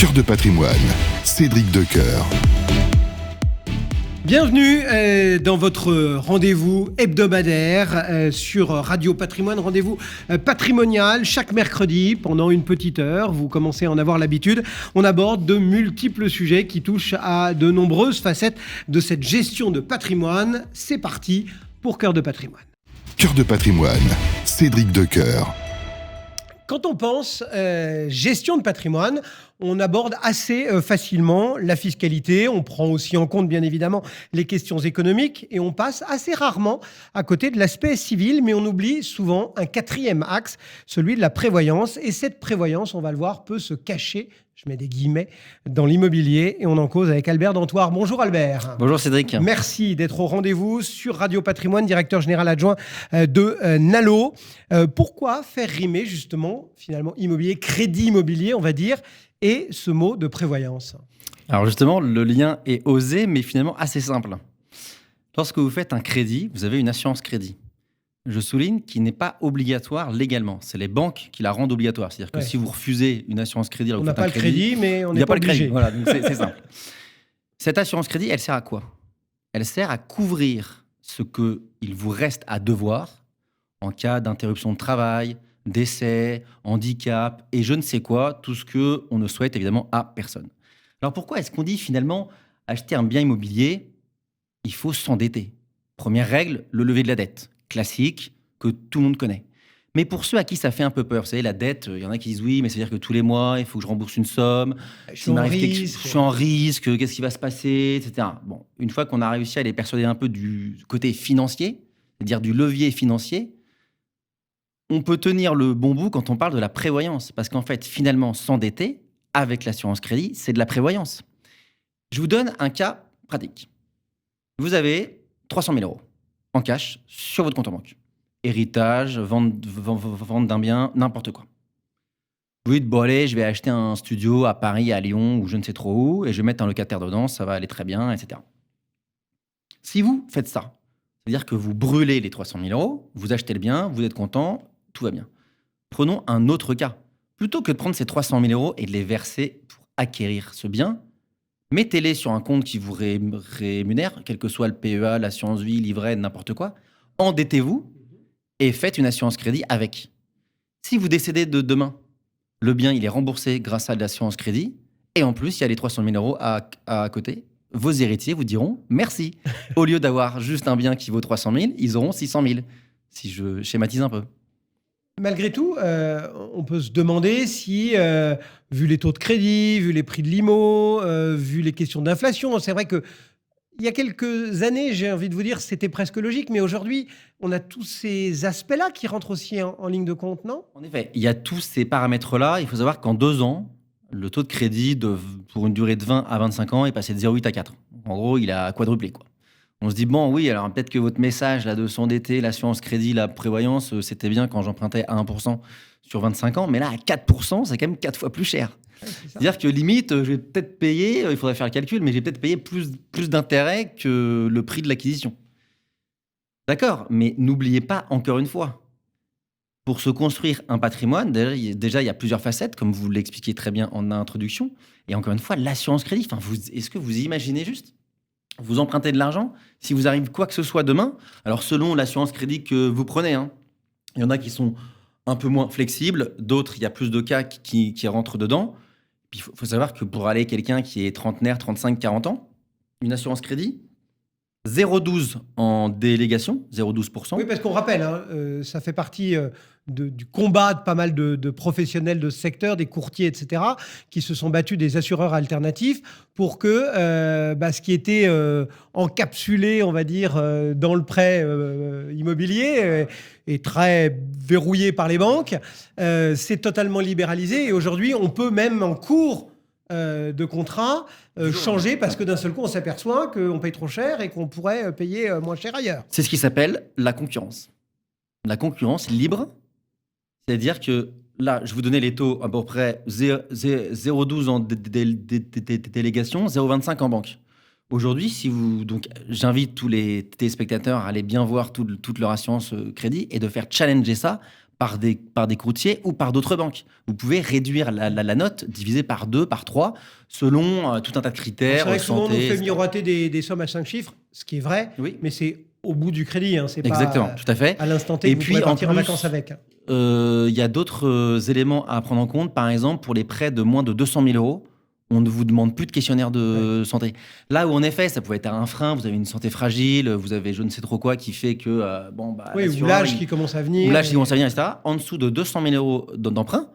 Cœur de patrimoine, Cédric Decoeur. Bienvenue dans votre rendez-vous hebdomadaire sur Radio Patrimoine, rendez-vous patrimonial chaque mercredi pendant une petite heure. Vous commencez à en avoir l'habitude. On aborde de multiples sujets qui touchent à de nombreuses facettes de cette gestion de patrimoine. C'est parti pour Cœur de patrimoine. Cœur de patrimoine, Cédric Decoeur. Quand on pense gestion de patrimoine, on aborde assez facilement la fiscalité. On prend aussi en compte, bien évidemment, les questions économiques et on passe assez rarement à côté de l'aspect civil, mais on oublie souvent un quatrième axe, celui de la prévoyance. Et cette prévoyance, on va le voir, peut se cacher, je mets des guillemets, dans l'immobilier. Et on en cause avec Albert Dantoir. Bonjour Albert. Bonjour Cédric. Merci d'être au rendez-vous sur Radio Patrimoine, directeur général adjoint de Nalo. Pourquoi faire rimer justement, finalement, immobilier, crédit immobilier, on va dire, et ce mot de prévoyance? Alors justement, le lien est osé, mais finalement assez simple. Lorsque vous faites un crédit, vous avez une assurance crédit. Je souligne qu'il n'est pas obligatoire légalement. C'est les banques qui la rendent obligatoire. C'est-à-dire que si vous refusez une assurance crédit, on n'a pas le crédit, mais on n'est pas obligé. Voilà, donc c'est simple. Cette assurance crédit, elle sert à quoi? Elle sert à couvrir ce qu'il vous reste à devoir en cas d'interruption de travail, décès, handicap et je ne sais quoi, tout ce qu'on ne souhaite évidemment à personne. Alors pourquoi est-ce qu'on dit finalement acheter un bien immobilier, il faut s'endetter? Première règle, le lever de la dette, classique, que tout le monde connaît. Mais pour ceux à qui ça fait un peu peur, vous savez, la dette, il y en a qui disent oui, mais c'est-à-dire que tous les mois, il faut que je rembourse une somme, je suis en risque, qu'est-ce qui va se passer, etc. Bon, une fois qu'on a réussi à les persuader un peu du côté financier, c'est-à-dire du levier financier, on peut tenir le bon bout quand on parle de la prévoyance. Parce qu'en fait, finalement, s'endetter avec l'assurance crédit, c'est de la prévoyance. Je vous donne un cas pratique. Vous avez 300 000 € en cash sur votre compte en banque. Héritage, vente d'un bien, n'importe quoi. Vous dites, bon allez, je vais acheter un studio à Paris, à Lyon, ou je ne sais trop où, et je vais mettre un locataire dedans, ça va aller très bien, etc. Si vous faites ça, c'est-à-dire que vous brûlez les 300 000 €, vous achetez le bien, vous êtes content, tout va bien. Prenons un autre cas. Plutôt que de prendre ces 300 000 € et de les verser pour acquérir ce bien, mettez-les sur un compte qui vous rémunère, quel que soit le PEA, l'assurance vie, livret, n'importe quoi. Endettez-vous et faites une assurance crédit avec. Si vous décédez de demain, le bien il est remboursé grâce à l'assurance crédit et en plus il y a les 300 000 € à côté. Vos héritiers vous diront merci. Au lieu d'avoir juste un bien qui vaut 300 000, ils auront 600 000, si je schématise un peu. Malgré tout, on peut se demander si, vu les taux de crédit, vu les prix de l'IMO, vu les questions d'inflation, c'est vrai qu'il y a quelques années, j'ai envie de vous dire, c'était presque logique, mais aujourd'hui, on a tous ces aspects-là qui rentrent aussi en ligne de compte, non? En effet, il y a tous ces paramètres-là. Il faut savoir qu'en 2 ans, le taux de crédit pour une durée de 20 à 25 ans est passé de 0,8 à 4. En gros, il a quadruplé, quoi. On se dit, bon, oui, alors peut-être que votre message là, de s'endetter, l'assurance crédit, la prévoyance, c'était bien quand j'empruntais à 1% sur 25 ans, mais là, à 4%, c'est quand même 4 fois plus cher. Ouais, c'est-à-dire que limite, je vais peut-être payer, il faudrait faire le calcul, mais j'ai peut-être payé plus d'intérêt que le prix de l'acquisition. D'accord, mais n'oubliez pas, encore une fois, pour se construire un patrimoine, déjà il y a plusieurs facettes, comme vous l'expliquiez très bien en introduction, et encore une fois, l'assurance crédit, est-ce que vous imaginez juste? Vous empruntez de l'argent, si vous arrive quoi que ce soit demain, alors selon l'assurance crédit que vous prenez, il y en a qui sont un peu moins flexibles, d'autres, il y a plus de cas qui rentrent dedans. Puis il faut savoir que pour aller quelqu'un qui est trentenaire, 35, 40 ans, une assurance crédit, 0,12 en délégation, 0,12%. Oui, parce qu'on rappelle, ça fait partie du combat de pas mal de professionnels de ce secteur, des courtiers, etc., qui se sont battus, des assureurs alternatifs, pour que ce qui était encapsulé, on va dire, dans le prêt immobilier est très verrouillé par les banques, c'est totalement libéralisé. Et aujourd'hui, on peut même en cours de contrat changer parce que d'un seul coup, on s'aperçoit qu'on paye trop cher et qu'on pourrait payer moins cher ailleurs. C'est ce qui s'appelle la concurrence. La concurrence libre, c'est-à-dire que là, je vous donnais les taux à peu près 0,12 en délégation, 0,25 en banque. Aujourd'hui, donc, j'invite tous les téléspectateurs à aller bien voir toute leur assurance crédit et de faire challenger ça par des courtiers ou par d'autres banques. Vous pouvez réduire la note, diviser par 2, par 3, selon tout un tas de critères. C'est vrai que souvent, on santé, nous fait etc. miroiter des sommes à 5 chiffres, ce qui est vrai, Oui. mais c'est au bout du crédit. C'est Exactement, pas tout à fait. à l'instant T Et que vous puis, pouvez en partir en plus, vacances avec. Il y a d'autres éléments à prendre en compte. Par exemple, pour les prêts de moins de 200 000 euros, on ne vous demande plus de questionnaire de santé. Là où, en effet, ça pouvait être un frein, vous avez une santé fragile, vous avez je ne sais trop quoi qui fait que... Ou l'assureur, l'âge qui commence à venir. ou l'âge qui commence à venir, etc. En dessous de 200 000 euros d'emprunt,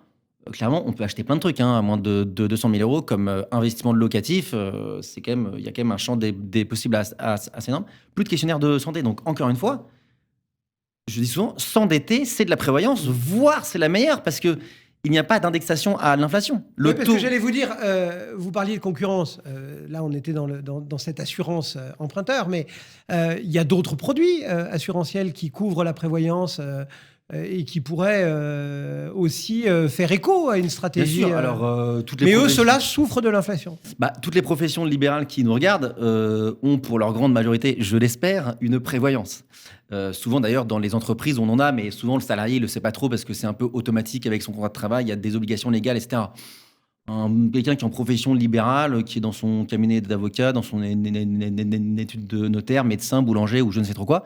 clairement, on peut acheter plein de trucs à moins de 200 000 euros comme investissement de locatif. Il y a quand même un champ des possibles assez énorme. Plus de questionnaire de santé. Donc, encore une fois, je dis souvent, s'endetter, c'est de la prévoyance, voire c'est la meilleure parce que il n'y a pas d'indexation à l'inflation. Oui, parce que j'allais vous dire, vous parliez de concurrence. Là, on était dans cette assurance emprunteur, mais il y a d'autres produits assurantiels qui couvrent la prévoyance et qui pourraient aussi faire écho à une stratégie. Bien sûr. Alors, mais eux, ceux-là souffrent de l'inflation. Toutes les professions libérales qui nous regardent ont, pour leur grande majorité, je l'espère, une prévoyance. Souvent d'ailleurs dans les entreprises on en a, mais souvent le salarié ne le sait pas trop parce que c'est un peu automatique avec son contrat de travail, il y a des obligations légales, etc. Quelqu'un qui est en profession libérale, qui est dans son cabinet d'avocat, dans son étude de notaire, médecin, boulanger ou je ne sais trop quoi,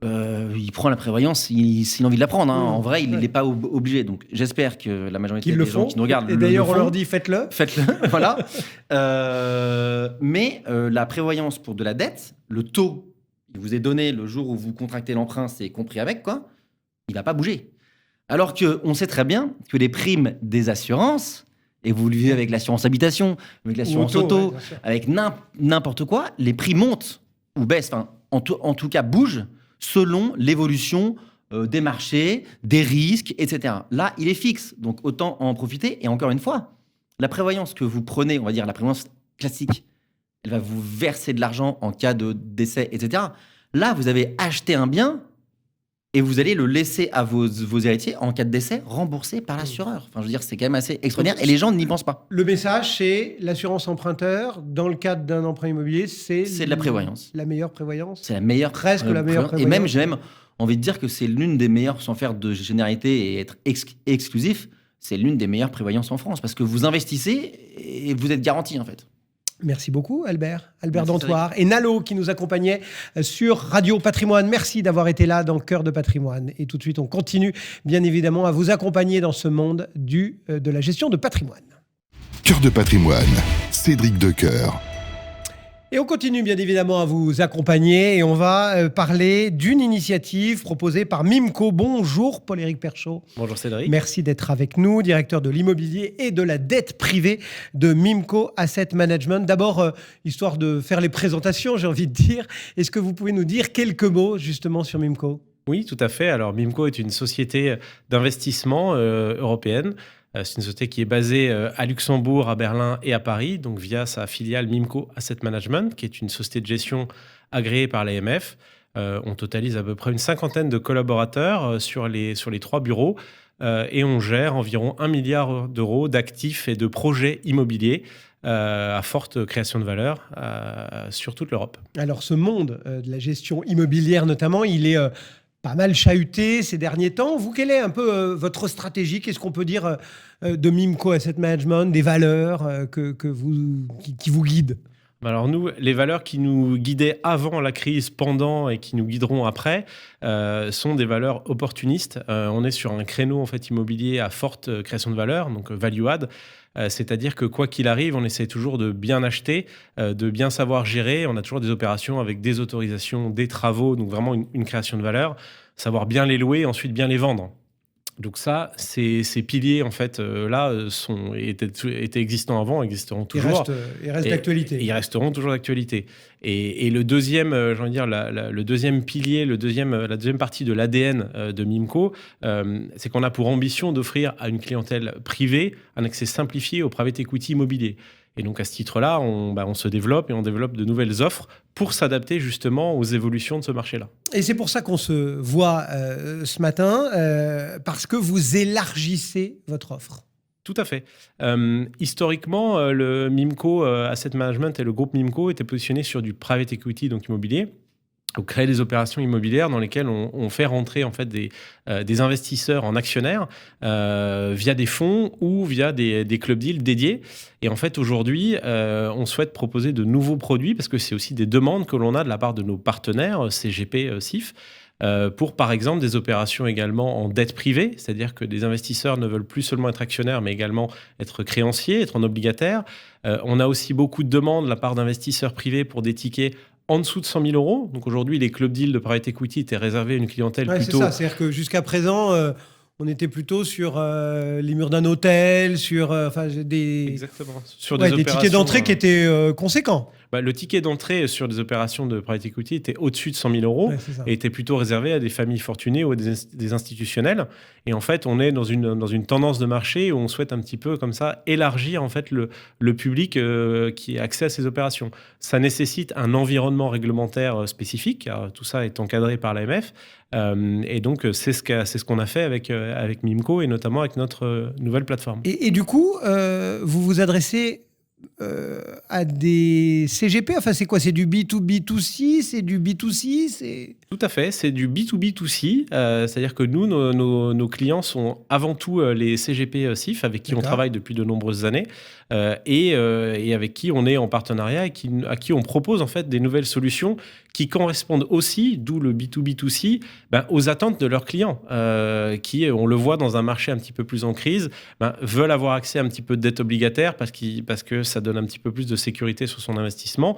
il prend la prévoyance s'il a envie de la prendre. En vrai, il n'est pas obligé. Donc j'espère que la majorité des gens qui nous regardent et d'ailleurs le on font. leur dit faites-le. Voilà. Mais la prévoyance pour de la dette, le taux qui vous est donné le jour où vous contractez l'emprunt, c'est compris avec, quoi, il ne va pas bouger. Alors qu'on sait très bien que les primes des assurances, et vous le vivez avec l'assurance habitation, avec l'assurance auto, avec n'importe quoi, les prix montent ou baissent, en tout cas bougent, selon l'évolution des marchés, des risques, etc. Là, il est fixe, donc autant en profiter. Et encore une fois, la prévoyance que vous prenez, on va dire la prévoyance classique, elle va vous verser de l'argent en cas de décès, etc. Là, vous avez acheté un bien et vous allez le laisser à vos héritiers en cas de décès remboursé par l'assureur. Enfin, je veux dire, c'est quand même assez extraordinaire et les gens n'y pensent pas. Le message, c'est l'assurance emprunteur, dans le cadre d'un emprunt immobilier, c'est de la prévoyance. La meilleure prévoyance. C'est la meilleure. Presque la meilleure prévoyance. Et même, j'ai même envie de dire que c'est l'une des meilleures, sans faire de généralité et être exclusif, c'est l'une des meilleures prévoyances en France parce que vous investissez et vous êtes garanti en fait. Merci beaucoup, Albert Merci, Dantoir. Et Nalo qui nous accompagnait sur Radio Patrimoine. Merci d'avoir été là dans Cœur de Patrimoine. Et tout de suite, on continue bien évidemment à vous accompagner dans ce monde de la gestion de patrimoine. Cœur de Patrimoine, Cédric Decoeur. Et on continue bien évidemment à vous accompagner et on va parler d'une initiative proposée par Mimco. Bonjour Paul-Éric Perchaud. Bonjour Cédric. Merci d'être avec nous, directeur de l'immobilier et de la dette privée de Mimco Asset Management. D'abord, histoire de faire les présentations, j'ai envie de dire, est-ce que vous pouvez nous dire quelques mots justement sur Mimco ? Oui, tout à fait. Alors Mimco est une société d'investissement européenne. C'est une société qui est basée à Luxembourg, à Berlin et à Paris, donc via sa filiale Mimco Asset Management, qui est une société de gestion agréée par l'AMF. On totalise à peu près une cinquantaine de collaborateurs sur les 3 bureaux et on gère environ 1 milliard d'euros d'actifs et de projets immobiliers à forte création de valeur sur toute l'Europe. Alors ce monde de la gestion immobilière notamment, il est pas mal chahuté ces derniers temps. Vous, quelle est un peu votre stratégie ? Qu'est-ce qu'on peut dire de Mimco Asset Management, des valeurs qui vous guident ? Alors nous, les valeurs qui nous guidaient avant la crise, pendant et qui nous guideront après, sont des valeurs opportunistes. On est sur un créneau en fait immobilier à forte création de valeur, donc value add. C'est-à-dire que quoi qu'il arrive, on essaie toujours de bien acheter, de bien savoir gérer. On a toujours des opérations avec des autorisations, des travaux, donc vraiment une création de valeur. Savoir bien les louer, ensuite bien les vendre. Donc ça, ces piliers en fait étaient existants avant, existeront toujours. Ils restent d'actualité. Ils resteront toujours d'actualité. Et le deuxième, j'ai envie de dire, le deuxième pilier, la deuxième partie de l'ADN de Mimco, c'est qu'on a pour ambition d'offrir à une clientèle privée un accès simplifié au private equity immobilier. Et donc à ce titre-là, on se développe et on développe de nouvelles offres pour s'adapter justement aux évolutions de ce marché-là. Et c'est pour ça qu'on se voit ce matin, parce que vous élargissez votre offre. Tout à fait. Historiquement, le Mimco Asset Management et le groupe Mimco étaient positionnés sur du private equity, donc immobilier, Donc, créer des opérations immobilières dans lesquelles on fait rentrer en fait des investisseurs en actionnaires via des fonds ou via des club deals dédiés. Et en fait, aujourd'hui, on souhaite proposer de nouveaux produits parce que c'est aussi des demandes que l'on a de la part de nos partenaires CGP, SIF, pour par exemple des opérations également en dette privée, c'est-à-dire que des investisseurs ne veulent plus seulement être actionnaires, mais également être créanciers, être en obligataire. On a aussi beaucoup de demandes de la part d'investisseurs privés pour des tickets en dessous de 100 000 euros. Donc aujourd'hui, les club deals de private equity étaient réservés à une clientèle plutôt... C'est ça, c'est-à-dire que jusqu'à présent, on était plutôt sur les murs d'un hôtel, sur Exactement. Sur des tickets d'entrée qui étaient conséquents. Le ticket d'entrée sur des opérations de private equity était au-dessus de 100 000 euros et était plutôt réservé à des familles fortunées ou à des institutionnels. Et en fait, on est dans une tendance de marché où on souhaite un petit peu comme ça élargir en fait le public qui a accès à ces opérations. Ça nécessite un environnement réglementaire spécifique, car tout ça est encadré par l'AMF. Et donc, c'est ce qu'on a fait avec Mimco et notamment avec notre nouvelle plateforme. Et du coup, vous vous adressez à des CGP, enfin c'est quoi? C'est du B2B2C, c'est du B2C, Tout à fait, c'est du B2B2C, c'est-à-dire que nous, nos clients sont avant tout les CGP SIF avec qui on travaille depuis de nombreuses années et avec qui on est en partenariat et à qui on propose en fait des nouvelles solutions qui correspondent aussi, d'où le B2B2C, aux attentes de leurs clients qui, on le voit dans un marché un petit peu plus en crise, veulent avoir accès à un petit peu de dette obligataire parce que ça donne un petit peu plus de sécurité sur son investissement.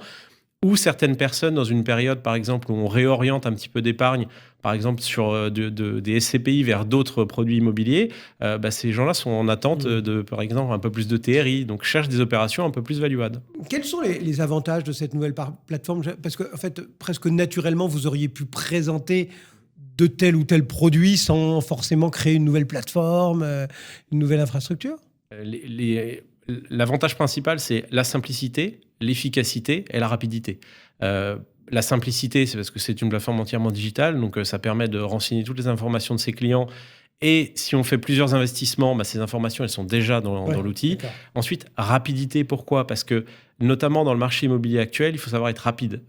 Ou certaines personnes, dans une période, par exemple, où on réoriente un petit peu d'épargne, par exemple sur des SCPI vers d'autres produits immobiliers, ces gens-là sont en attente de, par exemple, un peu plus de TRI, donc cherchent des opérations un peu plus value-add. Quels sont les avantages de cette nouvelle plateforme? Parce que, en fait, presque naturellement, vous auriez pu présenter de tel ou tel produit sans forcément créer une nouvelle plateforme, une nouvelle infrastructure. L'avantage principal, c'est la simplicité, l'efficacité et la rapidité. La simplicité, c'est parce que c'est une plateforme entièrement digitale, donc ça permet de renseigner toutes les informations de ses clients. Et si on fait plusieurs investissements, ces informations, elles sont déjà dans l'outil. D'accord. Ensuite, rapidité, pourquoi? Parce que, notamment dans le marché immobilier actuel, il faut savoir être rapide.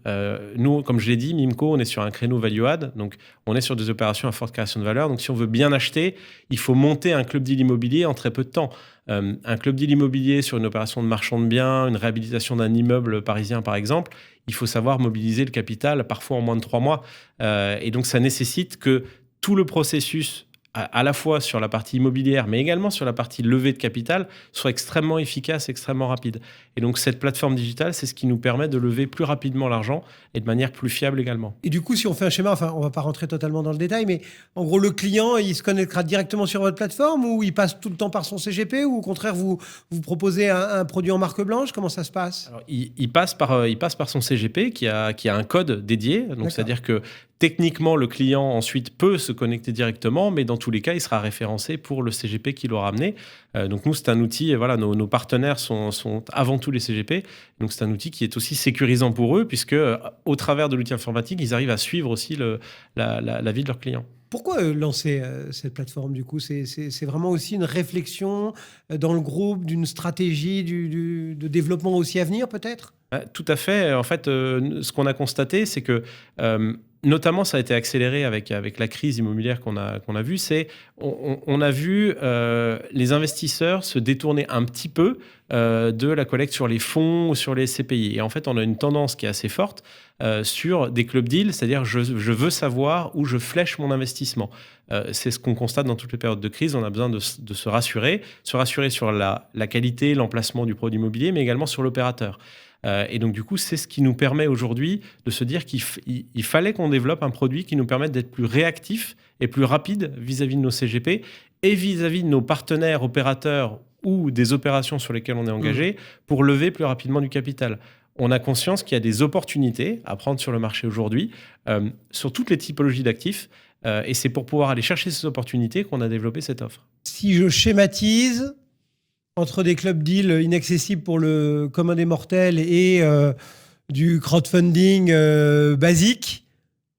Nous, comme je l'ai dit, Mimco, on est sur un créneau value-add, donc on est sur des opérations à forte création de valeur. Donc si on veut bien acheter, il faut monter un club deal immobilier en très peu de temps. Un club deal immobilier sur une opération de marchand de biens, une réhabilitation d'un immeuble parisien, par exemple, il faut savoir mobiliser le capital, parfois en moins de 3 mois. Et donc ça nécessite que tout le processus, à la fois sur la partie immobilière, mais également sur la partie levée de capital, soit extrêmement efficace, extrêmement rapide. Et donc, cette plateforme digitale, c'est ce qui nous permet de lever plus rapidement l'argent et de manière plus fiable également. Et du coup, si on fait un schéma, enfin, on ne va pas rentrer totalement dans le détail, mais en gros, le client, il se connectera directement sur votre plateforme ou il passe tout le temps par son CGP ou au contraire, vous proposez un produit en marque blanche? Comment ça se passe? Alors, il passe par son CGP qui a un code dédié. Donc, c'est-à-dire que techniquement, le client ensuite peut se connecter directement, mais dans tous les cas, il sera référencé pour le CGP qu'il aura amené. Donc nous, c'est un outil, voilà, nos partenaires sont avant tout les CGP. Donc c'est un outil qui est aussi sécurisant pour eux, puisque au travers de l'outil informatique, ils arrivent à suivre aussi la vie de leurs clients. Pourquoi lancer cette plateforme du coup? C'est vraiment aussi une réflexion dans le groupe d'une stratégie de développement aussi à venir peut-être? Tout à fait. En fait, ce qu'on a constaté, c'est que notamment, ça a été accéléré avec la crise immobilière qu'on a vue. On a vu les investisseurs se détourner un petit peu de la collecte sur les fonds ou sur les SCPI. Et en fait, on a une tendance qui est assez forte sur des club deals, c'est-à-dire je veux savoir où je flèche mon investissement. C'est ce qu'on constate dans toutes les périodes de crise. On a besoin de se rassurer sur la qualité, l'emplacement du produit immobilier, mais également sur l'opérateur. Et donc, du coup, c'est ce qui nous permet aujourd'hui de se dire qu'il fallait qu'on développe un produit qui nous permette d'être plus réactif et plus rapide vis-à-vis de nos CGP et vis-à-vis de nos partenaires opérateurs ou des opérations sur lesquelles on est engagé pour lever plus rapidement du capital. On a conscience qu'il y a des opportunités à prendre sur le marché aujourd'hui, sur toutes les typologies d'actifs. Et c'est pour pouvoir aller chercher ces opportunités qu'on a développé cette offre. Si je schématise, entre des club deals inaccessibles pour le commun des mortels et du crowdfunding basique,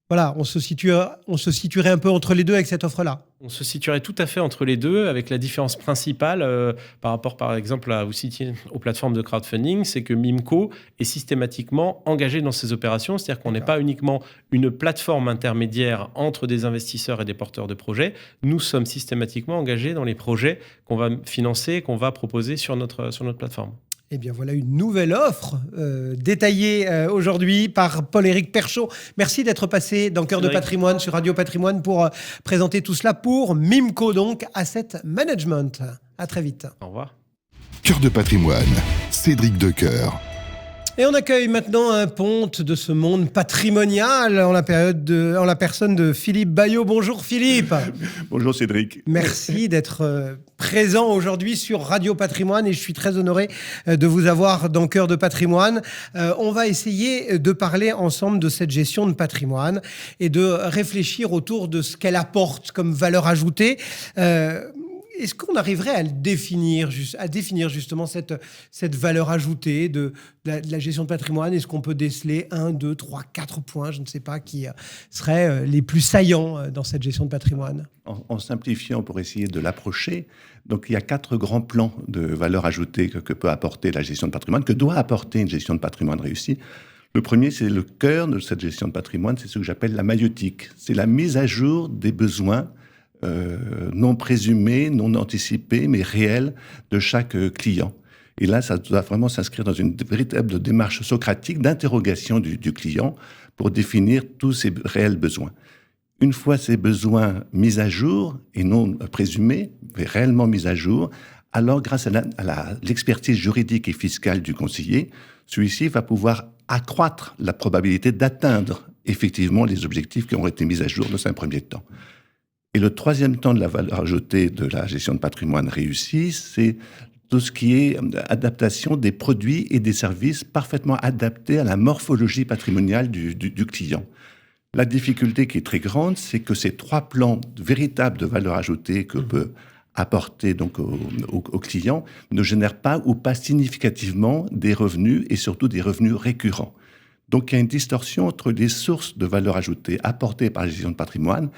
voilà, on se situerait un peu entre les deux avec cette offre-là. On se situerait tout à fait entre les deux, avec la différence principale par rapport, par exemple, aux plateformes de crowdfunding, c'est que Mimco est systématiquement engagé dans ces opérations, c'est-à-dire qu'on n'est pas uniquement une plateforme intermédiaire entre des investisseurs et des porteurs de projets, nous sommes systématiquement engagés dans les projets qu'on va financer, qu'on va proposer sur notre plateforme. Eh bien, voilà une nouvelle offre détaillée aujourd'hui par Paul-Éric Perchaud. Merci d'être passé dans Cœur de Patrimoine sur Radio Patrimoine pour présenter tout cela pour Mimco, donc Asset Management. À très vite. Au revoir. Cœur de Patrimoine, Cédric Decoeur. Et on accueille maintenant un ponte de ce monde patrimonial en la personne de Philippe Bayot. Bonjour Philippe. Bonjour Cédric. Merci d'être présent aujourd'hui sur Radio Patrimoine et je suis très honoré de vous avoir dans Cœur de Patrimoine. On va essayer de parler ensemble de cette gestion de patrimoine et de réfléchir autour de ce qu'elle apporte comme valeur ajoutée. Est-ce qu'on arriverait à définir justement cette valeur ajoutée de la gestion de patrimoine? Est-ce qu'on peut déceler 1, 2, 3, 4 points, je ne sais pas, qui seraient les plus saillants dans cette gestion de patrimoine? En simplifiant pour essayer de l'approcher, donc il y a 4 grands plans de valeur ajoutée que peut apporter la gestion de patrimoine, que doit apporter une gestion de patrimoine réussie. Le premier, c'est le cœur de cette gestion de patrimoine, c'est ce que j'appelle la maïeutique. C'est la mise à jour des besoins non présumés, non anticipés, mais réels de chaque client. Et là, ça doit vraiment s'inscrire dans une véritable démarche socratique d'interrogation du client pour définir tous ses réels besoins. Une fois ces besoins mis à jour, et non présumés, mais réellement mis à jour, alors grâce à l'expertise juridique et fiscale du conseiller, celui-ci va pouvoir accroître la probabilité d'atteindre effectivement les objectifs qui ont été mis à jour dans un premier temps. Et le troisième temps de la valeur ajoutée de la gestion de patrimoine réussie, c'est tout ce qui est adaptation des produits et des services parfaitement adaptés à la morphologie patrimoniale du client. La difficulté qui est très grande, c'est que ces 3 plans véritables de valeur ajoutée que peut apporter donc au client ne génèrent pas ou pas significativement des revenus et surtout des revenus récurrents. Donc il y a une distorsion entre les sources de valeur ajoutée apportées par la gestion de patrimoine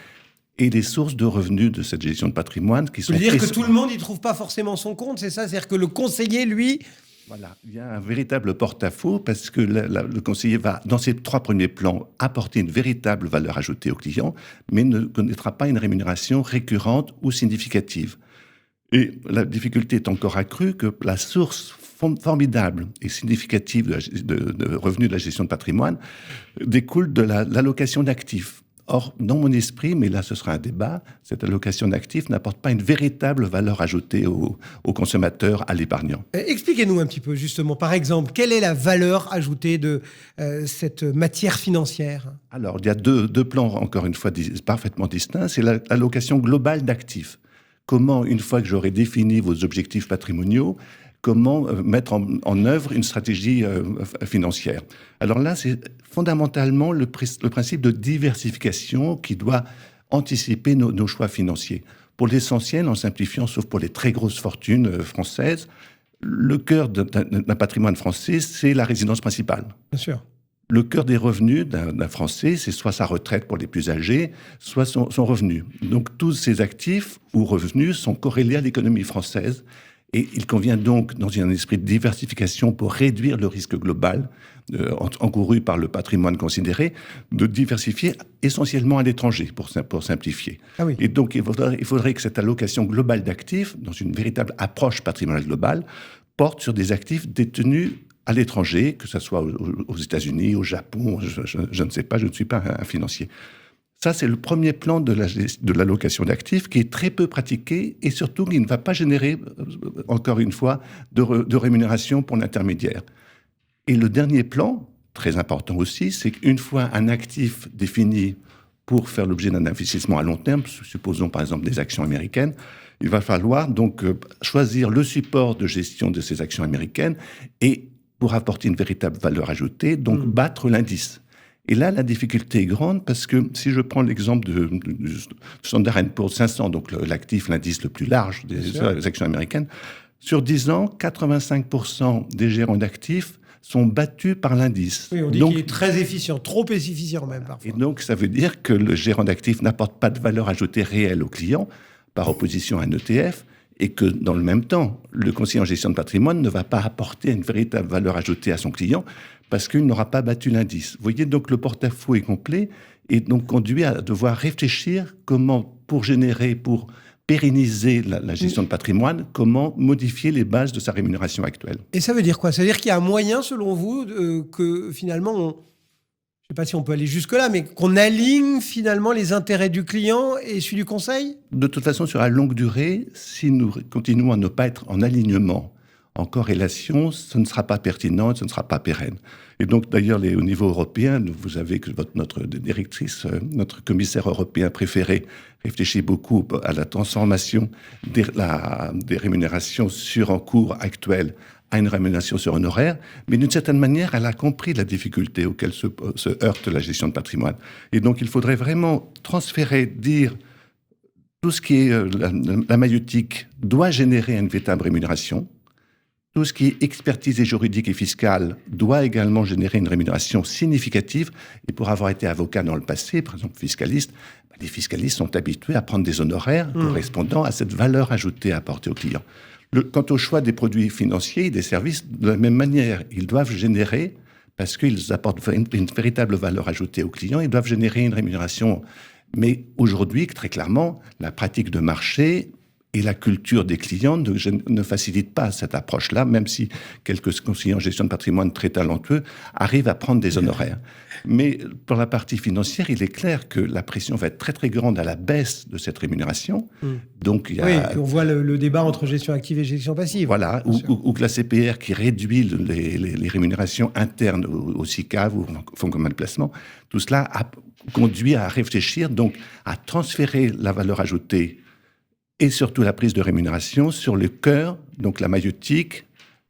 et les sources de revenus de cette gestion de patrimoine qui sont... Ça veut dire que tout le monde n'y trouve pas forcément son compte, c'est ça? C'est-à-dire que le conseiller, lui... Voilà, il y a un véritable porte-à-faux parce que le conseiller va, dans ses 3 premiers plans, apporter une véritable valeur ajoutée au client, mais ne connaîtra pas une rémunération récurrente ou significative. Et la difficulté est encore accrue que la source formidable et significative de revenus de la gestion de patrimoine découle de l'allocation d'actifs. Or, dans mon esprit, mais là ce sera un débat, cette allocation d'actifs n'apporte pas une véritable valeur ajoutée au consommateur, à l'épargnant. Expliquez-nous un petit peu justement, par exemple, quelle est la valeur ajoutée de cette matière financière? Alors, il y a deux plans, encore une fois, parfaitement distincts. C'est l'allocation globale d'actifs. Comment, une fois que j'aurai défini vos objectifs patrimoniaux, comment mettre en œuvre une stratégie financière. Alors là, c'est fondamentalement le principe de diversification qui doit anticiper nos choix financiers. Pour l'essentiel, en simplifiant, sauf pour les très grosses fortunes françaises, le cœur d'un patrimoine français, c'est la résidence principale. Bien sûr. Le cœur des revenus d'un Français, c'est soit sa retraite pour les plus âgés, soit son revenu. Donc tous ces actifs ou revenus sont corrélés à l'économie française. Et il convient donc, dans un esprit de diversification pour réduire le risque global encouru par le patrimoine considéré, de diversifier essentiellement à l'étranger, pour simplifier. Ah oui. Et donc, il faudrait que cette allocation globale d'actifs, dans une véritable approche patrimoniale globale, porte sur des actifs détenus à l'étranger, que ce soit aux États-Unis, au Japon, je ne sais pas, je ne suis pas un financier. Ça, c'est le premier plan de l'allocation d'actifs qui est très peu pratiqué et surtout qui ne va pas générer, encore une fois, de rémunération pour l'intermédiaire. Et le dernier plan, très important aussi, c'est qu'une fois un actif défini pour faire l'objet d'un investissement à long terme, supposons par exemple des actions américaines, il va falloir donc choisir le support de gestion de ces actions américaines et pour apporter une véritable valeur ajoutée, donc battre l'indice. Et là, la difficulté est grande parce que si je prends l'exemple du Standard & Poor's 500, donc l'actif, l'indice le plus large des actions américaines, sur 10 ans, 85% des gérants d'actifs sont battus par l'indice. Oui, on dit qu'il est très efficient, trop efficient même parfois. Et donc, ça veut dire que le gérant d'actifs n'apporte pas de valeur ajoutée réelle au client, par opposition à un ETF, et que dans le même temps, le conseiller en gestion de patrimoine ne va pas apporter une véritable valeur ajoutée à son client parce qu'il n'aura pas battu l'indice. Vous voyez, donc le porte-à-faux est complet et donc conduit à devoir réfléchir comment, pour pérenniser la gestion de patrimoine, comment modifier les bases de sa rémunération actuelle. Et ça veut dire quoi ? Ça veut dire qu'il y a un moyen, selon vous, que finalement, je ne sais pas si on peut aller jusque-là, mais qu'on aligne finalement les intérêts du client et celui du conseil ? De toute façon, sur la longue durée, si nous continuons à ne pas être en alignement, en corrélation, ce ne sera pas pertinent, ce ne sera pas pérenne. Et donc, d'ailleurs, au niveau européen, vous avez que notre directrice, notre commissaire européen préféré, réfléchit beaucoup à la transformation des rémunérations sur un cours actuel à une rémunération sur honoraire, mais d'une certaine manière, elle a compris la difficulté auquel se heurte la gestion de patrimoine. Et donc, il faudrait vraiment transférer, dire tout ce qui est la maïeutique doit générer une véritable rémunération. Tout ce qui est expertise juridique et fiscale doit également générer une rémunération significative. Et pour avoir été avocat dans le passé, par exemple fiscaliste, les fiscalistes sont habitués à prendre des honoraires correspondant à cette valeur ajoutée apportée aux clients. Quant au choix des produits financiers et des services, de la même manière, ils doivent générer, parce qu'ils apportent une véritable valeur ajoutée aux clients, ils doivent générer une rémunération. Mais aujourd'hui, très clairement, la pratique de marché et la culture des clients ne facilitent pas cette approche-là, même si quelques conseillers en gestion de patrimoine très talentueux arrivent à prendre des honoraires. Mais pour la partie financière, il est clair que la pression va être très très grande à la baisse de cette rémunération. Donc, on voit le débat entre gestion active et gestion passive. Voilà, ou que la CPR qui réduit les rémunérations internes au SICAV ou au fonds commun de placement, tout cela a conduit à réfléchir, donc à transférer la valeur ajoutée et surtout la prise de rémunération sur le cœur, donc la maïeutique,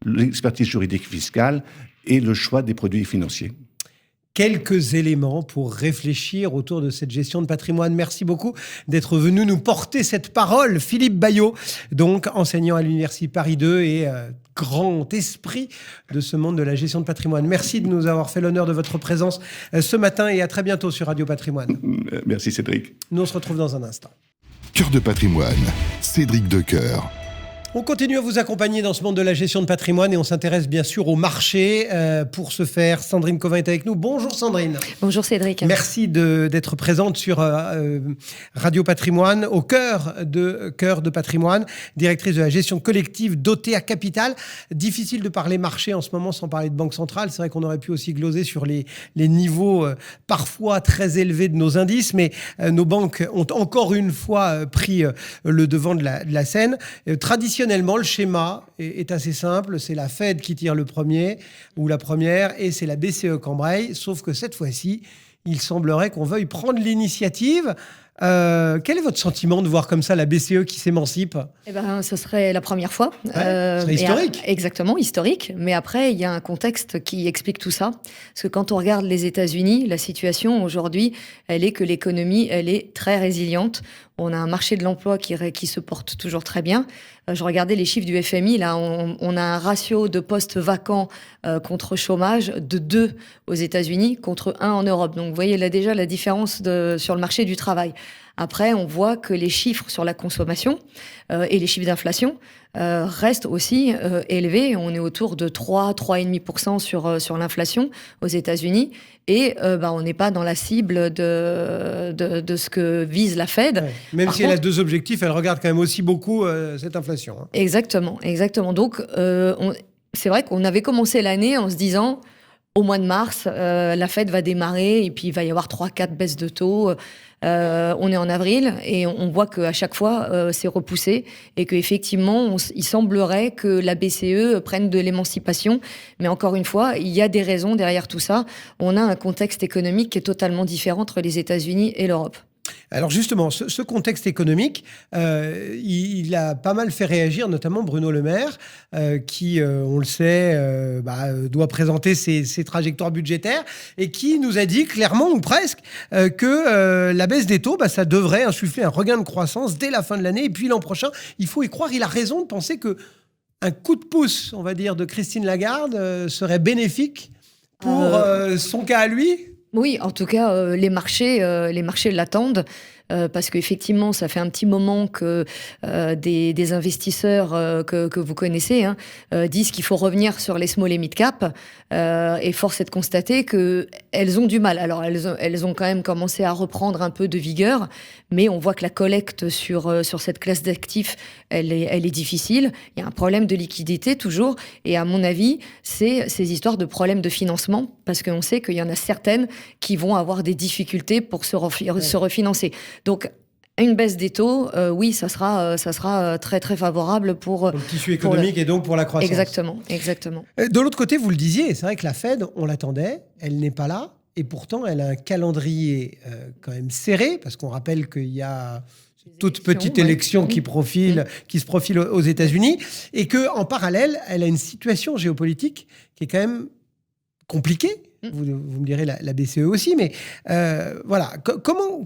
l'expertise juridique fiscale et le choix des produits financiers. Quelques éléments pour réfléchir autour de cette gestion de patrimoine. Merci beaucoup d'être venu nous porter cette parole. Philippe Bayot, donc enseignant à l'Université Paris 2 et grand esprit de ce monde de la gestion de patrimoine. Merci de nous avoir fait l'honneur de votre présence ce matin et à très bientôt sur Radio Patrimoine. Merci Cédric. Nous on se retrouve dans un instant. Cœur de patrimoine, Cédric Decoeur. On continue à vous accompagner dans ce monde de la gestion de patrimoine et on s'intéresse bien sûr au marché. Pour ce faire, Sandrine Covin est avec nous. Bonjour Sandrine. Bonjour Cédric. Merci d'être présente sur Radio Patrimoine, au cœur de patrimoine, directrice de la gestion collective d'OTA Capital. Difficile de parler marché en ce moment sans parler de banque centrale. C'est vrai qu'on aurait pu aussi gloser sur les niveaux parfois très élevés de nos indices, mais nos banques ont encore une fois pris le devant de la scène. Traditionnellement, le schéma est assez simple. C'est la Fed qui tire le premier ou la première et c'est la BCE qui embraye. Sauf que cette fois-ci, il semblerait qu'on veuille prendre l'initiative. Quel est votre sentiment de voir comme ça la BCE qui s'émancipe ? Ce serait la première fois. Ce serait historique. Exactement, historique. Mais après, il y a un contexte qui explique tout ça. Parce que quand on regarde les États-Unis, la situation aujourd'hui, elle est que l'économie, elle est très résiliente. On a un marché de l'emploi qui se porte toujours très bien. Je regardais les chiffres du FMI. Là, on a un ratio de postes vacants contre chômage de 2 aux États-Unis contre 1 en Europe. Donc, vous voyez là déjà la différence sur le marché du travail. Après, on voit que les chiffres sur la consommation et les chiffres d'inflation restent aussi élevés. On est autour de 3,5% sur l'inflation aux États-Unis. Et on n'est pas dans la cible de ce que vise la Fed. Ouais. Même si elle a 2 objectifs, elle regarde quand même aussi beaucoup cette inflation. Hein. Exactement. Donc, c'est vrai qu'on avait commencé l'année en se disant... Au mois de mars, la Fed va démarrer et puis il va y avoir 3-4 baisses de taux. On est en avril et on voit qu'à chaque fois, c'est repoussé et qu'effectivement, il semblerait que la BCE prenne de l'émancipation. Mais encore une fois, il y a des raisons derrière tout ça. On a un contexte économique qui est totalement différent entre les États-Unis et l'Europe. Alors justement, ce contexte économique, il a pas mal fait réagir, notamment Bruno Le Maire, qui, on le sait, doit présenter ses trajectoires budgétaires et qui nous a dit clairement, ou presque, que la baisse des taux, ça devrait insuffler un regain de croissance dès la fin de l'année. Et puis l'an prochain, il faut y croire. Il a raison de penser que un coup de pouce, on va dire, de Christine Lagarde serait bénéfique pour son cas à lui? Oui, en tout cas, les marchés l'attendent. Parce qu'effectivement, ça fait un petit moment que des investisseurs que vous connaissez disent qu'il faut revenir sur les small et mid cap. Et force est de constater qu'elles ont du mal. Alors, elles ont quand même commencé à reprendre un peu de vigueur, mais on voit que la collecte sur cette classe d'actifs, elle est difficile. Il y a un problème de liquidité toujours. Et à mon avis, c'est ces histoires de problèmes de financement, parce qu'on sait qu'il y en a certaines qui vont avoir des difficultés pour se refinancer. Donc, une baisse des taux, oui, ça sera très, très favorable pour le tissu économique et donc pour la croissance. Exactement. De l'autre côté, vous le disiez, c'est vrai que la Fed, on l'attendait, elle n'est pas là, et pourtant, elle a un calendrier quand même serré, parce qu'on rappelle qu'il y a toute petite élection qui se profile aux États-Unis, et qu'en parallèle, elle a une situation géopolitique qui est quand même compliquée. Vous me direz la BCE aussi, mais voilà.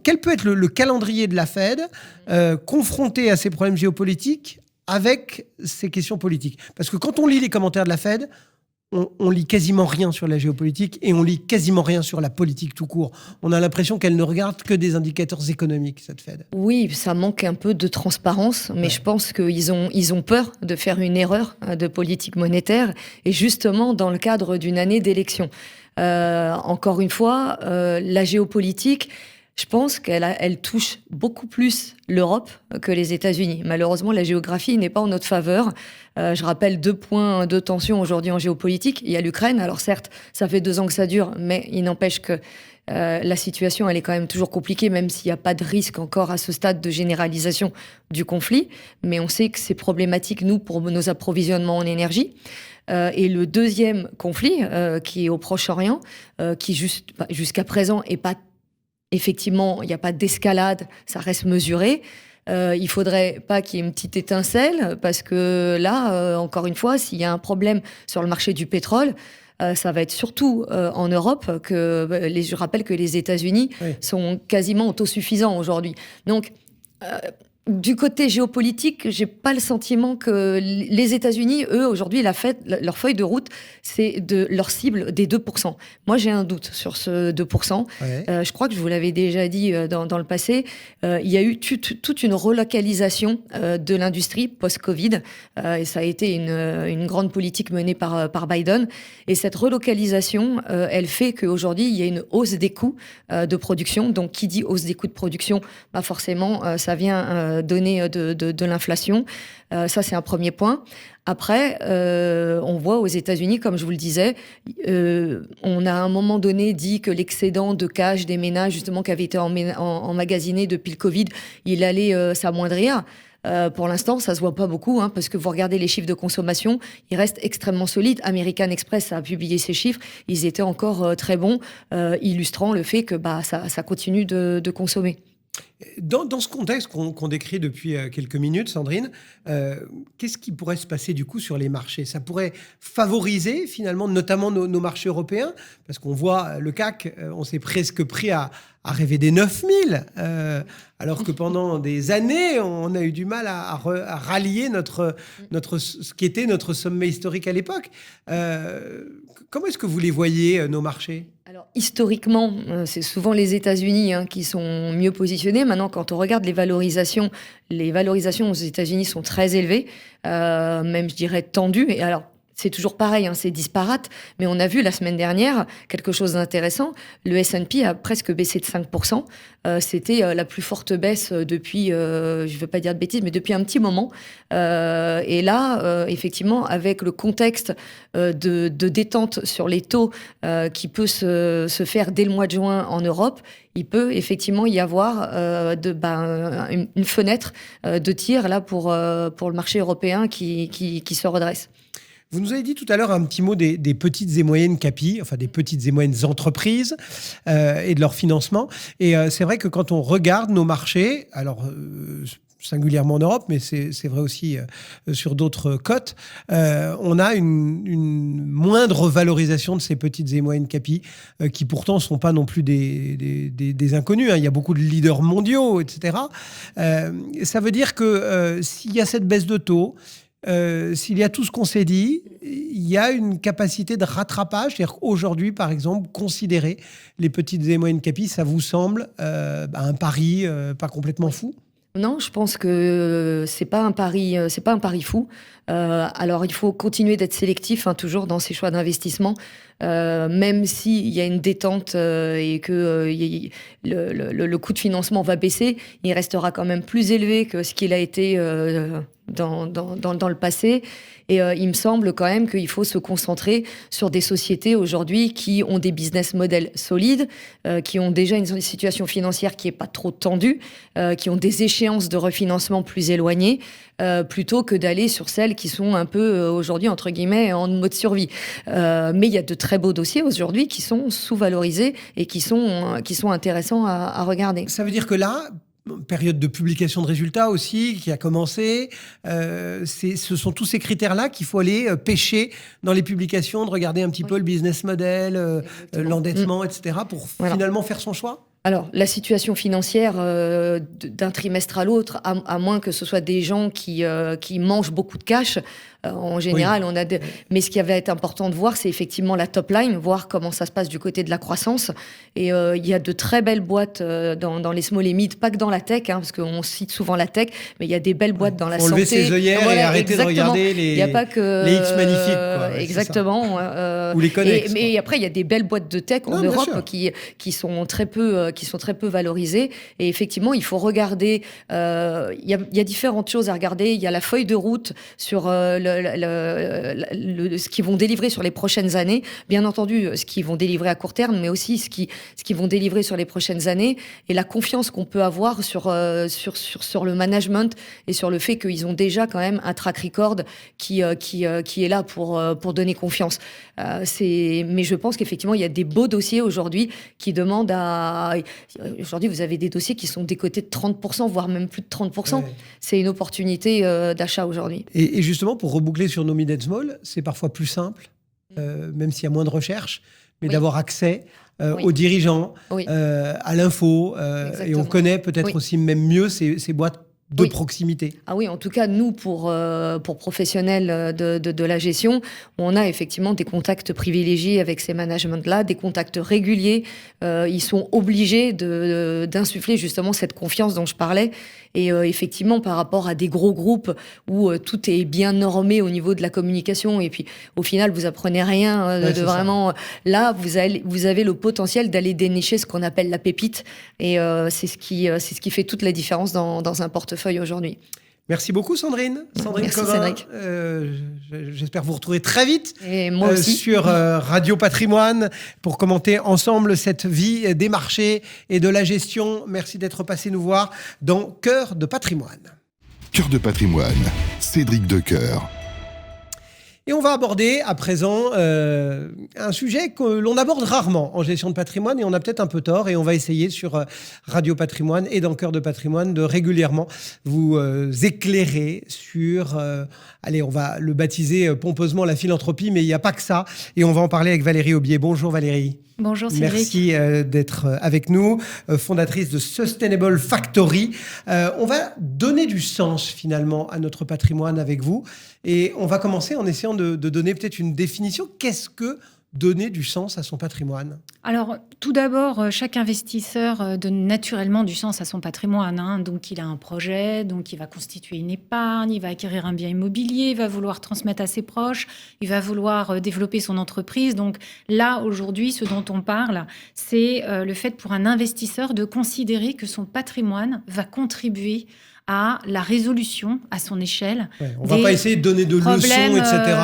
Quel peut être le calendrier de la Fed confronté à ces problèmes géopolitiques avec ces questions politiques? Parce que quand on lit les commentaires de la Fed, on lit quasiment rien sur la géopolitique et on lit quasiment rien sur la politique tout court. On a l'impression qu'elle ne regarde que des indicateurs économiques, cette Fed. Oui, ça manque un peu de transparence, mais je pense qu'ils ont peur de faire une erreur de politique monétaire, et justement dans le cadre d'une année d'élection. Encore une fois, la géopolitique, je pense qu'elle touche beaucoup plus l'Europe que les États-Unis. Malheureusement, la géographie n'est pas en notre faveur. Je rappelle 2 points de tension aujourd'hui en géopolitique. Il y a l'Ukraine. Alors certes, ça fait 2 ans que ça dure, mais il n'empêche que la situation, elle est quand même toujours compliquée, même s'il n'y a pas de risque encore à ce stade de généralisation du conflit. Mais on sait que c'est problématique, nous, pour nos approvisionnements en énergie. Et le deuxième conflit, qui est au Proche-Orient, qui jusqu'à présent est pas... Effectivement, il n'y a pas d'escalade, ça reste mesuré. Il faudrait pas qu'il y ait une petite étincelle, parce que là, encore une fois, s'il y a un problème sur le marché du pétrole, ça va être surtout en Europe je rappelle que les États-Unis sont quasiment autosuffisants aujourd'hui. Donc, du côté géopolitique, j'ai pas le sentiment que les États-Unis, eux, aujourd'hui, leur feuille de route, c'est de leur cible des 2%. Moi, j'ai un doute sur ce 2%. Ouais. Je crois que je vous l'avais déjà dit dans le passé. Il y a eu toute une relocalisation de l'industrie post-Covid. Et ça a été une grande politique menée par Biden. Et cette relocalisation, elle fait qu'aujourd'hui, il y a une hausse des coûts de production. Donc, qui dit hausse des coûts de production, bah forcément, ça vient donner de l'inflation. Ça, c'est un premier point. Après, on voit aux États-Unis, comme je vous le disais, on a à un moment donné dit que l'excédent de cash des ménages, justement, qui avait été emmagasiné depuis le Covid, il allait s'amoindrir. Pour l'instant, ça se voit pas beaucoup, parce que vous regardez les chiffres de consommation, ils restent extrêmement solides. American Express a publié ces chiffres, ils étaient encore très bons, illustrant le fait que ça continue de consommer. Dans ce contexte qu'on décrit depuis quelques minutes, Sandrine, qu'est-ce qui pourrait se passer du coup sur les marchés? Ça pourrait favoriser finalement notamment nos marchés européens, parce qu'on voit le CAC, on s'est presque pris à rêver des 9000, alors que pendant des années, on a eu du mal à rallier ce qui était notre sommet historique à l'époque. Comment est-ce que vous les voyez, nos marchés? Alors, historiquement, c'est souvent les États-Unis qui sont mieux positionnés. Maintenant, quand on regarde les valorisations aux États-Unis sont très élevées, même, je dirais, tendues. Et alors, c'est toujours pareil, c'est disparate, mais on a vu la semaine dernière quelque chose d'intéressant. Le S&P a presque baissé de 5%. C'était la plus forte baisse depuis, je ne veux pas dire de bêtises, mais depuis un petit moment. Et là, effectivement, avec le contexte de détente sur les taux qui peut se faire dès le mois de juin en Europe, il peut effectivement y avoir une fenêtre de tir là pour le marché européen qui se redresse. Vous nous avez dit tout à l'heure un petit mot des petites et moyennes capis, enfin des petites et moyennes entreprises et de leur financement. Et c'est vrai que quand on regarde nos marchés, alors singulièrement en Europe, mais c'est vrai aussi sur d'autres côtes, on a une moindre valorisation de ces petites et moyennes capis qui pourtant ne sont pas non plus des inconnus. Il y a beaucoup de leaders mondiaux, etc. Ça veut dire que s'il y a cette baisse de taux, s'il y a tout ce qu'on s'est dit, il y a une capacité de rattrapage. C'est-à-dire qu'aujourd'hui, par exemple, considérer les petites et moyennes capis, ça vous semble un pari pas complètement fou ? Non, je pense que c'est pas un pari fou. Alors, il faut continuer d'être sélectif, toujours dans ses choix d'investissement, même s'il y a une détente et que le coût de financement va baisser, il restera quand même plus élevé que ce qu'il a été dans le passé. Et il me semble quand même qu'il faut se concentrer sur des sociétés aujourd'hui qui ont des business models solides, qui ont déjà une situation financière qui n'est pas trop tendue, qui ont des échéances de refinancement plus éloignées, plutôt que d'aller sur celles qui sont un peu aujourd'hui, entre guillemets, en mode survie. Mais il y a de très beaux dossiers aujourd'hui qui sont sous-valorisés et qui sont intéressants à regarder. Ça veut dire que là, période de publication de résultats aussi qui a commencé. Ce sont tous ces critères-là qu'il faut aller pêcher dans les publications, de regarder un petit peu le business model, l'endettement, etc. pour finalement faire son choix. Alors, la situation financière d'un trimestre à l'autre, à moins que ce soit des gens qui mangent beaucoup de cash, en général, on a mais ce qui va être important de voir, c'est effectivement la top line, voir comment ça se passe du côté de la croissance. Et il y a de très belles boîtes dans les small et mid, pas que dans la tech, parce qu'on cite souvent la tech, mais il y a des belles boîtes dans la santé. Faut lever ses œillères et arrêter de regarder les X magnifiques. Exactement. Ou les Connex. Mais après, il y a des belles boîtes de tech en Europe qui sont très peu valorisées. Et effectivement, il faut regarder. Il y a différentes choses à regarder. Il y a la feuille de route sur ce qu'ils vont délivrer sur les prochaines années. Bien entendu, ce qu'ils vont délivrer à court terme, mais aussi ce qu'ils vont délivrer sur les prochaines années, et la confiance qu'on peut avoir sur le management et sur le fait qu'ils ont déjà quand même un track record qui est là pour donner confiance. Mais je pense qu'effectivement, il y a des beaux dossiers aujourd'hui qui demandent Aujourd'hui, vous avez des dossiers qui sont décotés de 30%, voire même plus de 30%. Ouais. C'est une opportunité d'achat aujourd'hui. Et justement, pour reboucler sur nos mid and small, c'est parfois plus simple, même s'il y a moins de recherche, mais d'avoir accès aux dirigeants, à l'info. Et on connaît peut-être aussi même mieux ces boîtes de proximité. Ah oui, en tout cas, nous, pour professionnels de la gestion, on a effectivement des contacts privilégiés avec ces managements-là, des contacts réguliers. Ils sont obligés d'insuffler justement cette confiance dont je parlais. Et effectivement, par rapport à des gros groupes où tout est bien normé au niveau de la communication, et puis au final, vous apprenez rien vraiment. Là, vous avez le potentiel d'aller dénicher ce qu'on appelle la pépite. Et c'est ce qui fait toute la différence dans un portefeuille aujourd'hui. Merci beaucoup, Sandrine. Merci, Covin. Cédric. J'espère vous retrouver très vite et moi aussi. Sur Radio Patrimoine pour commenter ensemble cette vie des marchés et de la gestion. Merci d'être passé nous voir dans Cœur de Patrimoine. Cœur de Patrimoine, Cédric Decoeur. Et on va aborder à présent un sujet que l'on aborde rarement en gestion de patrimoine, et on a peut-être un peu tort, et on va essayer sur Radio Patrimoine et dans Cœur de Patrimoine de régulièrement vous éclairer sur, on va le baptiser pompeusement la philanthropie, mais il n'y a pas que ça, et on va en parler avec Valérie Aubier. Bonjour Valérie. Bonjour Cédric. Merci d'être avec nous, fondatrice de Sustainable Factory. On va donner du sens finalement à notre patrimoine avec vous, et on va commencer en essayant de donner peut-être une définition. Qu'est-ce que donner du sens à son patrimoine ? Alors, tout d'abord, chaque investisseur donne naturellement du sens à son patrimoine. Donc, il a un projet, donc il va constituer une épargne, il va acquérir un bien immobilier, il va vouloir transmettre à ses proches, il va vouloir développer son entreprise. Donc là, aujourd'hui, ce dont on parle, c'est le fait pour un investisseur de considérer que son patrimoine va contribuer à la résolution, à son échelle. On ne va pas essayer de donner de leçons, etc.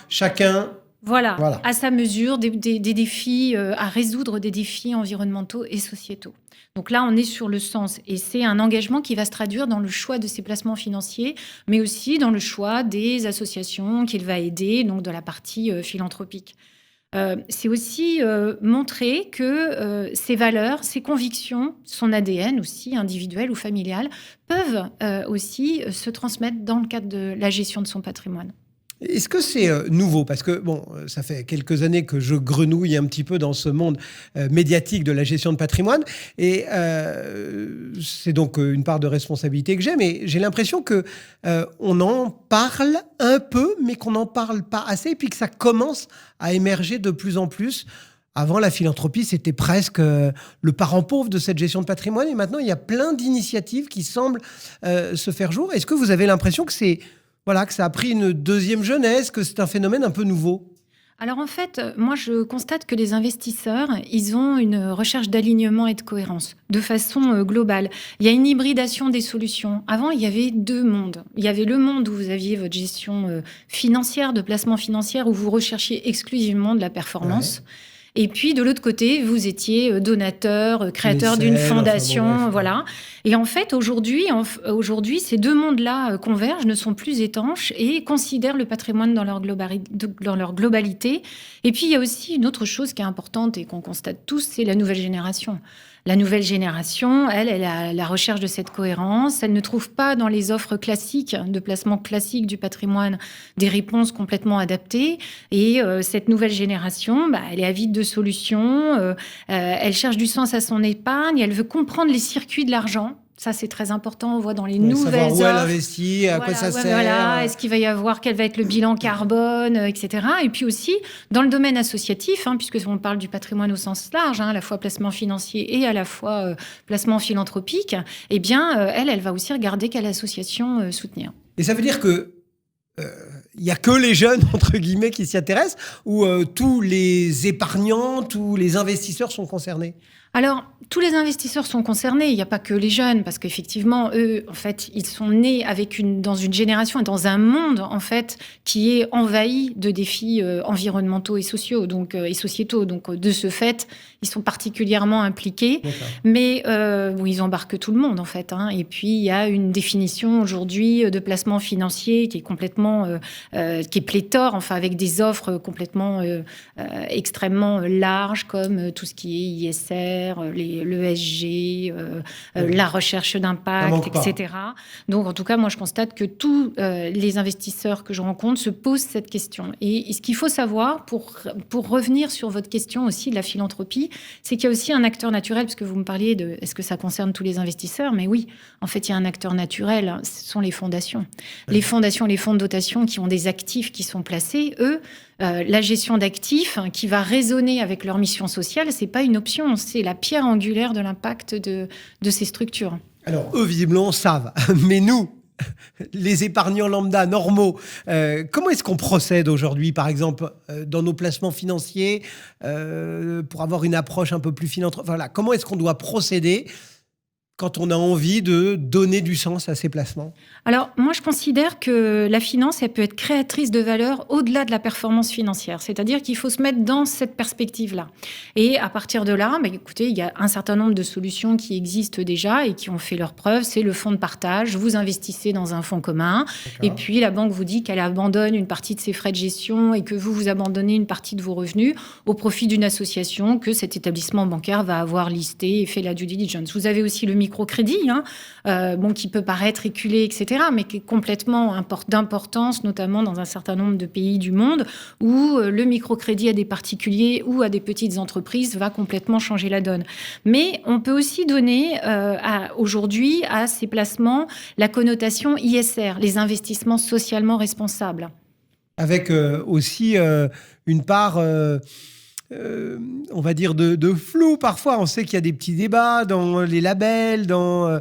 Chacun... Voilà, à sa mesure, des défis, à résoudre des défis environnementaux et sociétaux. Donc là, on est sur le sens. Et c'est un engagement qui va se traduire dans le choix de ses placements financiers, mais aussi dans le choix des associations qu'il va aider, donc de la partie philanthropique. C'est aussi montrer que ses valeurs, ses convictions, son ADN aussi, individuel ou familial, peuvent aussi se transmettre dans le cadre de la gestion de son patrimoine. Est-ce que c'est nouveau? Parce que, bon, ça fait quelques années que je grenouille un petit peu dans ce monde médiatique de la gestion de patrimoine. Et c'est donc une part de responsabilité que j'ai. Mais j'ai l'impression que on en parle un peu, mais qu'on n'en parle pas assez. Et puis que ça commence à émerger de plus en plus. Avant, la philanthropie, c'était presque le parent pauvre de cette gestion de patrimoine. Et maintenant, il y a plein d'initiatives qui semblent se faire jour. Est-ce que vous avez l'impression que que ça a pris une deuxième jeunesse, que c'est un phénomène un peu nouveau? Alors en fait, moi je constate que les investisseurs, ils ont une recherche d'alignement et de cohérence de façon globale. Il y a une hybridation des solutions. Avant, il y avait deux mondes. Il y avait le monde où vous aviez votre gestion financière, de placement financier, où vous recherchiez exclusivement de la performance. Ouais. Et puis, de l'autre côté, vous étiez donateur, créateur d'une fondation, enfin bon, voilà. Et en fait, aujourd'hui, ces deux mondes-là convergent, ne sont plus étanches et considèrent le patrimoine dans leur globalité. Et puis, il y a aussi une autre chose qui est importante et qu'on constate tous, c'est la nouvelle génération. La nouvelle génération, elle a la recherche de cette cohérence. Elle ne trouve pas dans les offres classiques, de placement classique du patrimoine, des réponses complètement adaptées. Et cette nouvelle génération, elle est avide de solutions. Elle cherche du sens à son épargne. Elle veut comprendre les circuits de l'argent. Ça, c'est très important. On voit dans les nouvelles offres. Savoir où elle investit, à quoi ça sert. Voilà. Est-ce qu'il va y avoir, quel va être le bilan carbone, etc. Et puis aussi, dans le domaine associatif, puisque on parle du patrimoine au sens large, à la fois placement financier et à la fois placement philanthropique, eh bien, elle va aussi regarder quelle association soutenir. Et ça veut dire que il n'y a que les jeunes, entre guillemets, qui s'y intéressent, ou tous les épargnants, tous les investisseurs sont concernés? Alors, tous les investisseurs sont concernés. Il n'y a pas que les jeunes, parce qu'effectivement, eux, en fait, ils sont nés dans une génération et dans un monde, en fait, qui est envahi de défis environnementaux et sociaux, et sociétaux. Donc, de ce fait, ils sont particulièrement impliqués. D'accord. Mais ils embarquent tout le monde, en fait. Et puis, il y a une définition aujourd'hui de placement financier qui est complètement, qui est pléthore, avec des offres complètement extrêmement larges, comme tout ce qui est ISR, l'ESG, la recherche d'impact, etc. Donc, en tout cas, moi, je constate que tous les investisseurs que je rencontre se posent cette question. Et ce qu'il faut savoir, pour revenir sur votre question aussi de la philanthropie, c'est qu'il y a aussi un acteur naturel, parce que vous me parliez de est-ce que ça concerne tous les investisseurs? Mais oui, en fait, il y a un acteur naturel, ce sont les fondations. Les fondations, les fonds de dotation qui ont des actifs qui sont placés, eux, la gestion d'actifs qui va résonner avec leur mission sociale, c'est pas une option, c'est la pierre angulaire de l'impact de ces structures. Alors, eux, visiblement, savent. Mais nous, les épargnants lambda normaux, comment est-ce qu'on procède aujourd'hui, par exemple, dans nos placements financiers, pour avoir une approche un peu plus philanthropique? Voilà, comment est-ce qu'on doit procéder quand on a envie de donner du sens à ces placements? Alors, moi, je considère que la finance, elle peut être créatrice de valeur au-delà de la performance financière. C'est-à-dire qu'il faut se mettre dans cette perspective-là. Et à partir de là, écoutez, il y a un certain nombre de solutions qui existent déjà et qui ont fait leurs preuves. C'est le fonds de partage. Vous investissez dans un fonds commun. D'accord. Et puis, la banque vous dit qu'elle abandonne une partie de ses frais de gestion et que vous abandonnez une partie de vos revenus au profit d'une association que cet établissement bancaire va avoir listé et fait la due diligence. Vous avez aussi le microcrédit, qui peut paraître éculé, etc., mais qui est complètement d'importance, notamment dans un certain nombre de pays du monde, où le microcrédit à des particuliers ou à des petites entreprises va complètement changer la donne. Mais on peut aussi donner aujourd'hui à ces placements la connotation ISR, les investissements socialement responsables. Avec aussi une part... on va dire de flou parfois. On sait qu'il y a des petits débats dans les labels, dans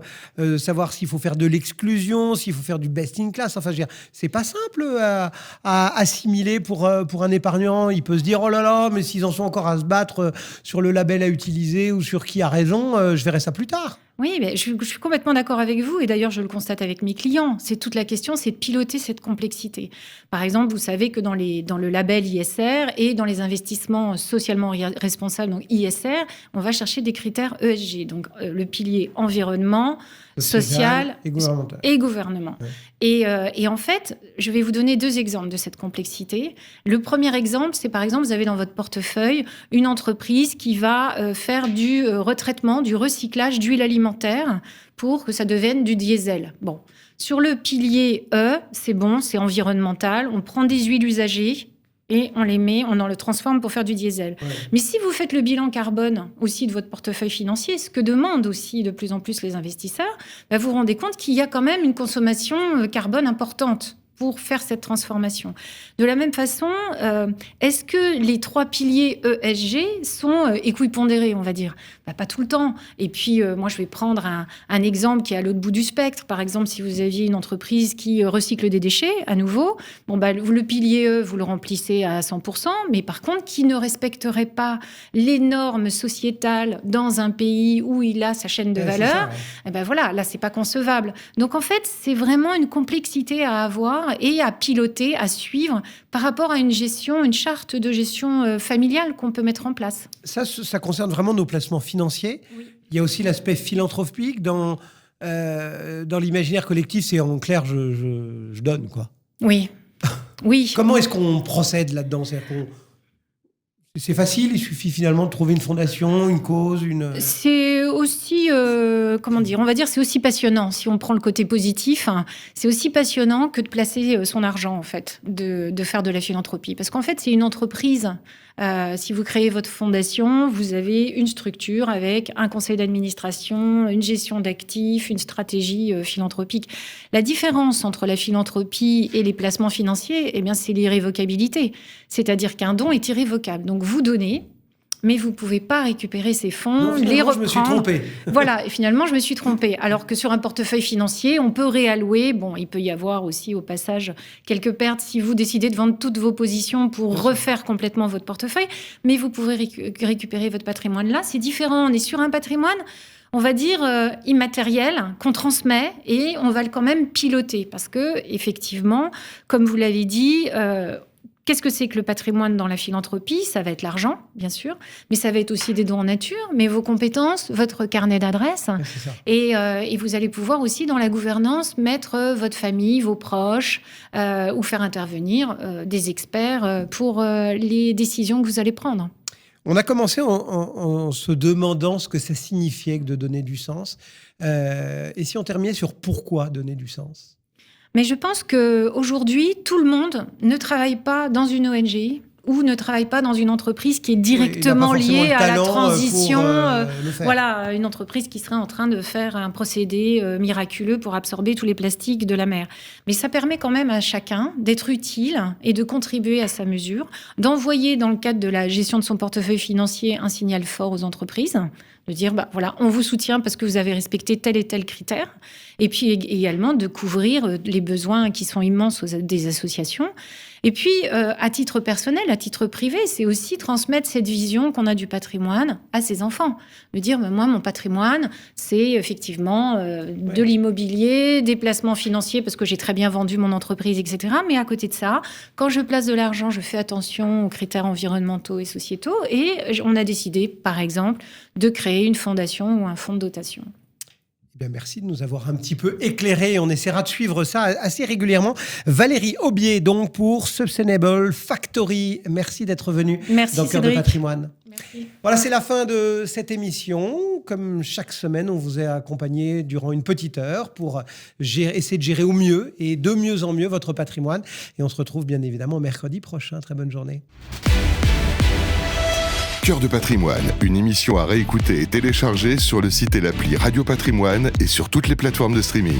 savoir s'il faut faire de l'exclusion, s'il faut faire du best in class. Enfin, je veux dire, c'est pas simple à assimiler pour un épargnant. Il peut se dire, oh là là, mais s'ils en sont encore à se battre sur le label à utiliser ou sur qui a raison, je verrai ça plus tard. Oui, mais je suis complètement d'accord avec vous. Et d'ailleurs, je le constate avec mes clients. C'est toute la question, c'est de piloter cette complexité. Par exemple, vous savez que dans le label ISR et dans les investissements socialement responsables, donc ISR, on va chercher des critères ESG. Donc, le pilier environnement, social et gouvernemental. Ouais. Et en fait, je vais vous donner 2 exemples de cette complexité. Le premier exemple, c'est par exemple, vous avez dans votre portefeuille une entreprise qui va faire du retraitement, du recyclage d'huile alimentaire pour que ça devienne du diesel. Bon, sur le pilier E, c'est bon, c'est environnemental. On prend des huiles usagées et on le transforme pour faire du diesel. Ouais. Mais si vous faites le bilan carbone aussi de votre portefeuille financier, ce que demandent aussi de plus en plus les investisseurs, vous vous rendez compte qu'il y a quand même une consommation carbone importante pour faire cette transformation. De la même façon, est-ce que les 3 piliers ESG sont équipondérés, on va dire ? Pas tout le temps. Et puis, moi, je vais prendre un exemple qui est à l'autre bout du spectre. Par exemple, si vous aviez une entreprise qui recycle des déchets, à nouveau, le pilier E, vous le remplissez à 100%, mais par contre, qui ne respecterait pas les normes sociétales dans un pays où il a sa chaîne de valeur, voilà, là, c'est pas concevable. Donc, en fait, c'est vraiment une complexité à avoir et à piloter, à suivre par rapport à une charte de gestion familiale qu'on peut mettre en place. Ça concerne vraiment nos placements financiers. Oui. Il y a aussi l'aspect philanthropique dans l'imaginaire collectif. C'est en clair, je donne, quoi. Oui. Oui. Comment est-ce qu'on procède là-dedans ? C'est facile, il suffit finalement de trouver une fondation, une cause, C'est aussi, on va dire, c'est aussi passionnant. Si on prend le côté positif, c'est aussi passionnant que de placer son argent, en fait, de faire de la philanthropie. Parce qu'en fait, c'est une entreprise. Si vous créez votre fondation, vous avez une structure avec un conseil d'administration, une gestion d'actifs, une stratégie philanthropique. La différence entre la philanthropie et les placements financiers, c'est l'irrévocabilité. C'est-à-dire qu'un don est irrévocable. Donc, vous donnez, mais vous ne pouvez pas récupérer ces fonds, les reprendre. Je me suis trompée. Voilà, et finalement, je me suis trompée. Alors que sur un portefeuille financier, on peut réallouer. Bon, il peut y avoir aussi, au passage, quelques pertes si vous décidez de vendre toutes vos positions pour refaire complètement votre portefeuille. Mais vous pouvez récupérer votre patrimoine là. C'est différent. On est sur un patrimoine, on va dire, immatériel, qu'on transmet et on va le quand même piloter. Parce que, effectivement, comme vous l'avez dit, qu'est-ce que c'est que le patrimoine dans la philanthropie ? Ça va être l'argent, bien sûr, mais ça va être aussi des dons en nature, mais vos compétences, votre carnet d'adresses. Et vous allez pouvoir aussi, dans la gouvernance, mettre votre famille, vos proches, ou faire intervenir des experts pour les décisions que vous allez prendre. On a commencé en se demandant ce que ça signifiait que de donner du sens. Et si on terminait sur pourquoi donner du sens ? Mais je pense qu'aujourd'hui, tout le monde ne travaille pas dans une ONG ou ne travaille pas dans une entreprise qui est directement liée à la transition. Voilà, une entreprise qui serait en train de faire un procédé miraculeux pour absorber tous les plastiques de la mer. Mais ça permet quand même à chacun d'être utile et de contribuer à sa mesure, d'envoyer dans le cadre de la gestion de son portefeuille financier un signal fort aux entreprises, de dire, voilà, on vous soutient parce que vous avez respecté tel et tel critère. Et puis également de couvrir les besoins qui sont immenses des associations. Et puis, à titre personnel, à titre privé, c'est aussi transmettre cette vision qu'on a du patrimoine à ses enfants. De dire, moi, mon patrimoine, c'est effectivement de l'immobilier, des placements financiers, parce que j'ai très bien vendu mon entreprise, etc. Mais à côté de ça, quand je place de l'argent, je fais attention aux critères environnementaux et sociétaux. Et on a décidé, par exemple, de créer une fondation ou un fonds de dotation. Merci de nous avoir un petit peu éclairés. On essaiera de suivre ça assez régulièrement. Valérie Aubier, donc, pour Sustainable Factory. Merci d'être venue dans Cœur de Patrimoine. Merci. Voilà, c'est la fin de cette émission. Comme chaque semaine, on vous a accompagné durant une petite heure pour essayer de gérer au mieux et de mieux en mieux votre patrimoine. Et on se retrouve bien évidemment mercredi prochain. Très bonne journée. Cœur de Patrimoine, une émission à réécouter et télécharger sur le site et l'appli Radio Patrimoine et sur toutes les plateformes de streaming.